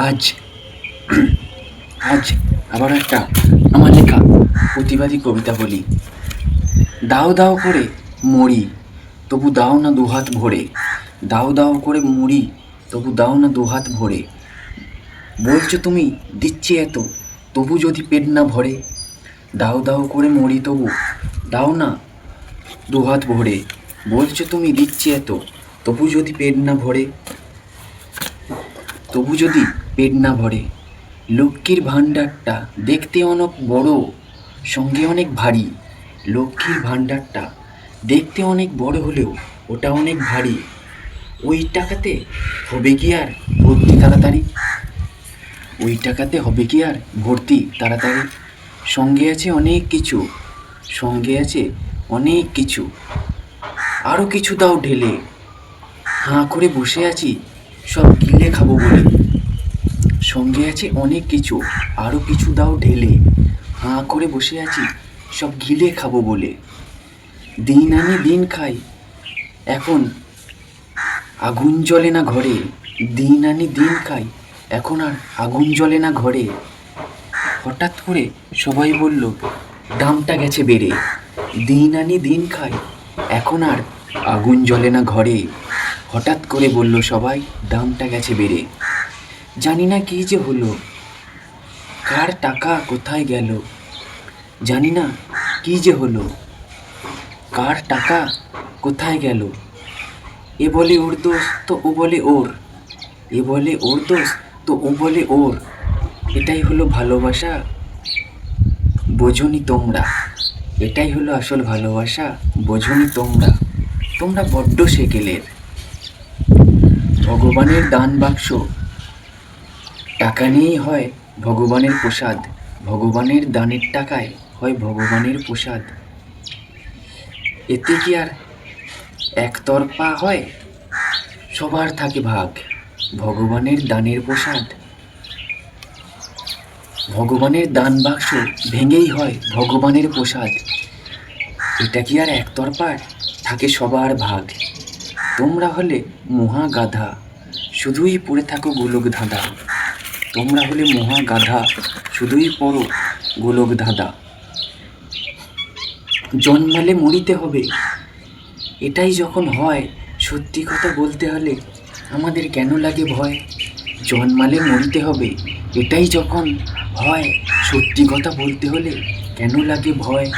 আজ আজ আবার একটা আমার লেখা প্রতিবাদী কবিতা বলি। দাও দাও করে মরি, তবু দাও না দুহাত ভরে। দাও দাও করে মরি, তবু দাও না দুহাত ভরে। বলছো তুমি দিচ্ছি এত, তবু যদি পেট না ভরে। দাও দাও করে মরি, তবু দাও না দুহাত ভরে। বলছো তুমি দিচ্ছি এত, তবু যদি পেট না ভরে। তবু যদি পেট না ভরে। লক্ষ্মীর ভাণ্ডারটা দেখতে অনেক বড়, সঙ্গে অনেক ভারী। লক্ষ্মীর ভাণ্ডারটা দেখতে অনেক বড় হলেও ওটা অনেক ভারী। ওই টাকাতে হবে কি আর ভর্তি তাড়াতাড়ি। ওই টাকাতে হবে কি আর ভর্তি তাড়াতাড়ি। সঙ্গে আছে অনেক কিছু, সঙ্গে আছে অনেক কিছু। আরও কিছু দাও ঢেলে, হাঁ করে বসে আছি সব গিলে খাবো বলে। সঙ্গে আছে অনেক কিছু, আরও কিছু দাও ঢেলে, হাঁ করে বসে আছি সব গিলে খাবো বলে। দিন আনি দিন খাই, এখন আগুন জ্বলে না ঘরে। দিন আনি দিন খাই, এখন আর আগুন জ্বলে না ঘরে। হঠাৎ করে সবাই বলল দামটা গেছে বেড়ে। দিন আনি দিন খাই, এখন আর আগুন জ্বলে না ঘরে। হঠাৎ করে বলল সবাই দামটা গেছে বেড়ে। জানি না কী যে হলো, কার টাকা কোথায় গেল। জানি না কী যে হলো, কার টাকা কোথায় গেল। এ বলে ওর দোষ তো ও বলে ওর, এ বলে ওর দোষ তো ও বলে ওর। এটাই হলো ভালোবাসা, বোঝনি তোমরা। এটাই হলো আসল ভালোবাসা, বোঝনি তোমরা। তোমরা বড্ড সেকেলের। ভগবানের দান বাক্স, টাকা নিয়েই হয় ভগবানের প্রসাদ। ভগবানের দানের টাকায় হয় ভগবানের প্রসাদ। এতে কি আর একতরফা হয়, সবার থাকে ভাগ। ভগবানের দানের প্রসাদ, ভগবানের দান বাক্স ভেঙেই হয় ভগবানের প্রসাদ। এটা কি আর একতরফার, থাকে সবার ভাগ। তোমরা হলে মহা গাধা, শুধুই পড়ে থাকো গোলক ধাঁধা। তোমরা হলে মহা গাধা, শুধুই পড়ো গোলক ধাঁধা। জন্মালে মরিতে হবে, এটাই যখন হয়, সত্যি কথা বলতে হলে আমাদের কেন লাগে ভয়। জন্মালে মরিতে হবে, এটাই যখন হয়, সত্যি কথা বলতে হলে কেন লাগে ভয়।